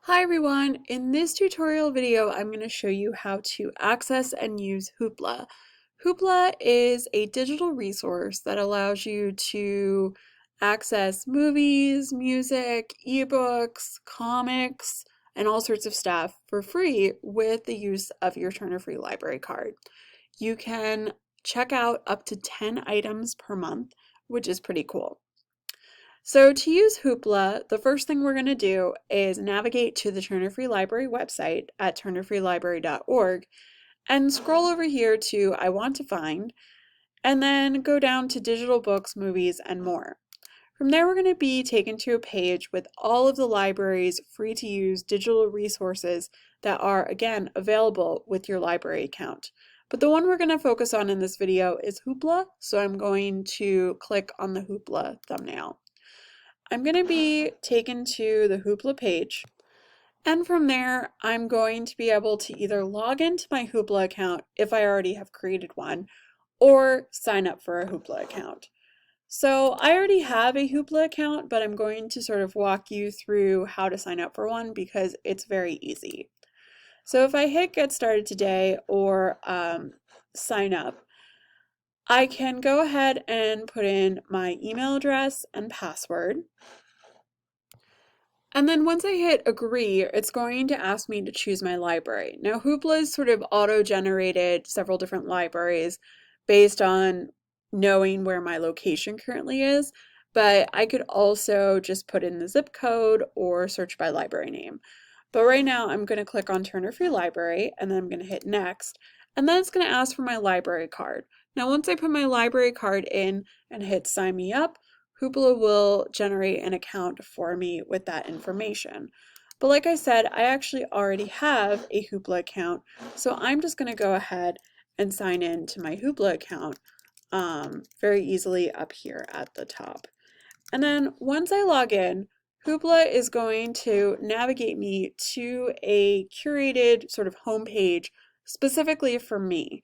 Hi everyone! In this tutorial video, I'm going to show you how to access and use Hoopla. Hoopla is a digital resource that allows you to access movies, music, ebooks, comics, and all sorts of stuff for free with the use of your Turner Free Library card. You can check out up to 10 items per month, which is pretty cool. So to use Hoopla, the first thing we're going to do is navigate to the Turner Free Library website at turnerfreelibrary.org and scroll over here to I Want to Find, and then go down to Digital Books, Movies, and More. From there, we're going to be taken to a page with all of the library's free-to-use digital resources that are, again, available with your library account. But the one we're going to focus on in this video is Hoopla, so I'm going to click on the Hoopla thumbnail. I'm going to be taken to the Hoopla page, and from there I'm going to be able to either log into my Hoopla account if I already have created one, or sign up for a Hoopla account. So I already have a Hoopla account, but I'm going to sort of walk you through how to sign up for one because it's very easy. So if I hit Get Started Today or Sign Up, I can go ahead and put in my email address and password. And then once I hit agree, it's going to ask me to choose my library. Now Hoopla is sort of auto-generated several different libraries based on knowing where my location currently is, but I could also just put in the zip code or search by library name. But right now I'm going to click on Turner Free Library and then I'm going to hit next, and then it's going to ask for my library card. Now once I put my library card in and hit sign me up, Hoopla will generate an account for me with that information. But like I said, I actually already have a Hoopla account, so I'm just going to go ahead and sign in to my Hoopla account very easily up here at the top. And then once I log in, Hoopla is going to navigate me to a curated sort of homepage specifically for me.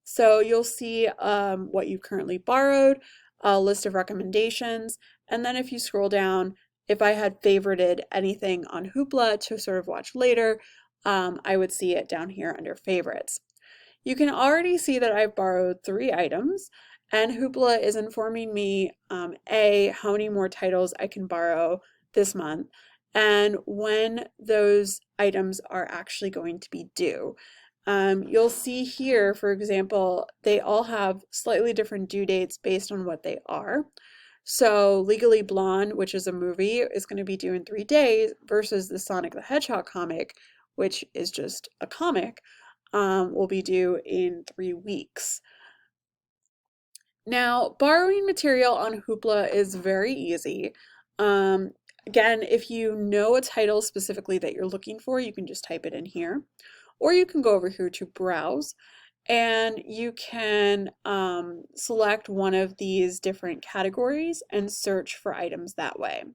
So you'll see what you currently borrowed, a list of recommendations, and then if you scroll down, if I had favorited anything on Hoopla to sort of watch later, I would see it down here under favorites. You can already see that I've borrowed 3 items, and Hoopla is informing me A, how many more titles I can borrow this month, and when those items are actually going to be due. You'll see here, for example, they all have slightly different due dates based on what they are. So Legally Blonde, which is a movie, is going to be due in 3 days versus the Sonic the Hedgehog comic, which is just a comic, will be due in 3 weeks. Now, borrowing material on Hoopla is very easy. Again, if you know a title specifically that you're looking for, you can just type it in here. Or you can go over here to Browse, and you can select one of these different categories and search for items that way.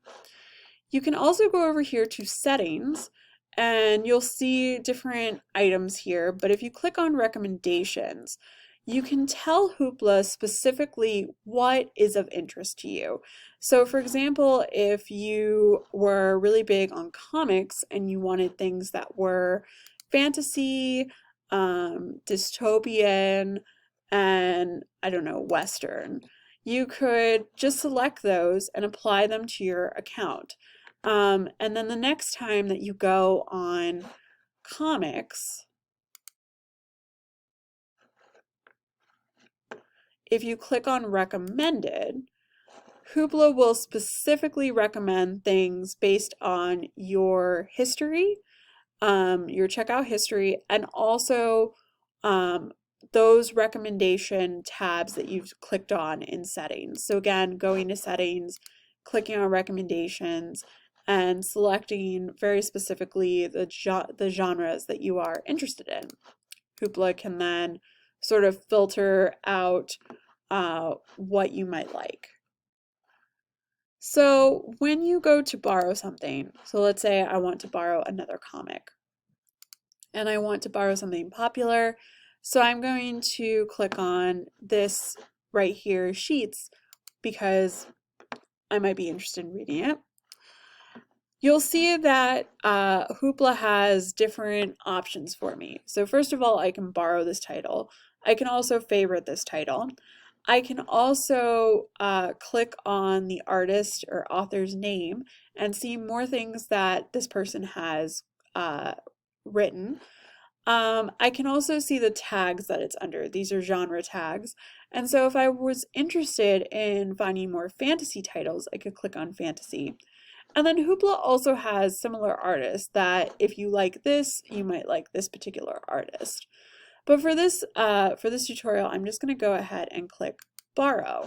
You can also go over here to Settings, and you'll see different items here, but if you click on Recommendations, you can tell Hoopla specifically what is of interest to you. So for example, if you were really big on comics and you wanted things that were fantasy, dystopian, and I don't know, Western, you could just select those and apply them to your account. And then the next time that you go on comics, if you click on recommended, Hoopla will specifically recommend things based on your history, your checkout history, and also those recommendation tabs that you've clicked on in settings. So again, going to settings, clicking on recommendations, and selecting very specifically the genres that you are interested in. Hoopla can then sort of filter out what you might like. So when you go to borrow something, so let's say I want to borrow another comic, and I want to borrow something popular, so I'm going to click on this right here, Sheets, because I might be interested in reading it. you'll see that Hoopla has different options for me. So first of all, I can borrow this title. I can also favorite this title. I can also click on the artist or author's name and see more things that this person has written. I can also see the tags that it's under. These are genre tags. And so if I was interested in finding more fantasy titles, I could click on fantasy. And then Hoopla also has similar artists that if you like this, you might like this particular artist. But for this tutorial, I'm just going to go ahead and click borrow.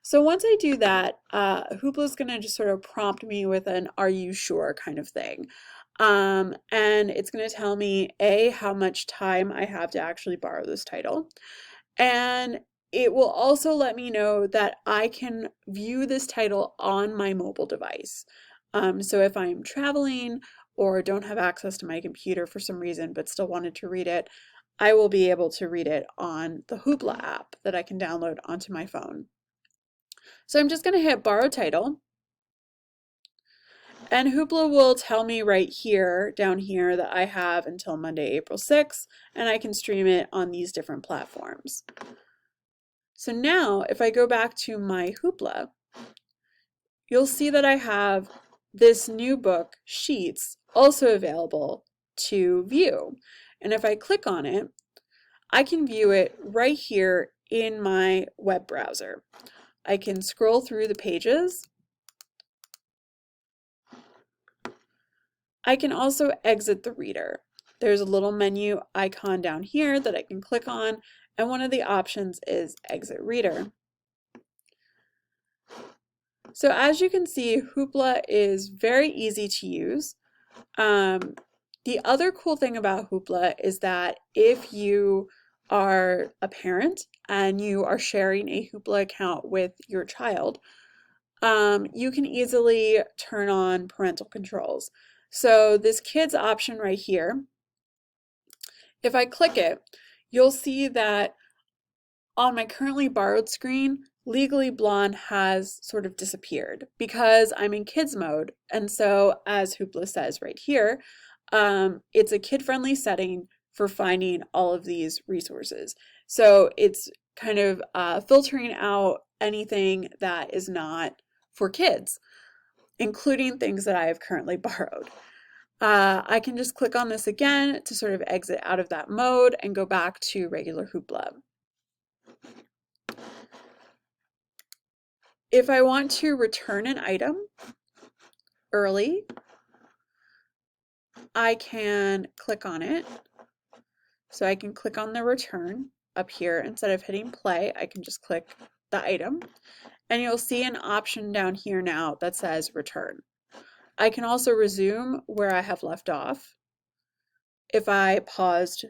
So once I do that, Hoopla is going to just sort of prompt me with an "Are you sure?" kind of thing. And it's going to tell me how much time I have to actually borrow this title. And it will also let me know that I can view this title on my mobile device. So if I'm traveling or don't have access to my computer for some reason but still wanted to read it, I will be able to read it on the Hoopla app that I can download onto my phone. So I'm just going to hit borrow title. And Hoopla will tell me right here, down here, that I have until Monday, April 6th, and I can stream it on these different platforms. So now, if I go back to my Hoopla, you'll see that I have this new book, Sheets, also available to view. And if I click on it, I can view it right here in my web browser. I can scroll through the pages. I can also exit the reader. There's a little menu icon down here that I can click on, and one of the options is exit reader. So as you can see, Hoopla is very easy to use. The other cool thing about Hoopla is that if you are a parent and you are sharing a Hoopla account with your child, you can easily turn on parental controls. So this kids option right here, if I click it, you'll see that on my currently borrowed screen, Legally Blonde has sort of disappeared because I'm in kids mode. And so as Hoopla says right here, it's a kid-friendly setting for finding all of these resources. So it's kind of filtering out anything that is not for kids, including things that I have currently borrowed. I can just click on this again to sort of exit out of that mode and go back to regular Hoopla. If I want to return an item early, I can click on it. So I can click on the return up here. Instead of hitting play, I can just click the item. And you'll see an option down here now that says return. I can also resume where I have left off if I paused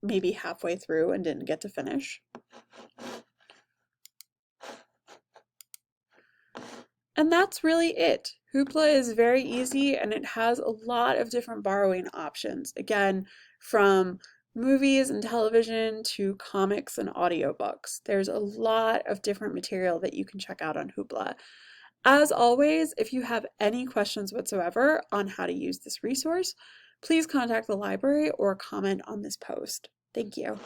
maybe halfway through and didn't get to finish. And that's really it. Hoopla is very easy and it has a lot of different borrowing options. Again, from movies and television to comics and audiobooks. There's a lot of different material that you can check out on Hoopla. As always, if you have any questions whatsoever on how to use this resource, please contact the library or comment on this post. Thank you.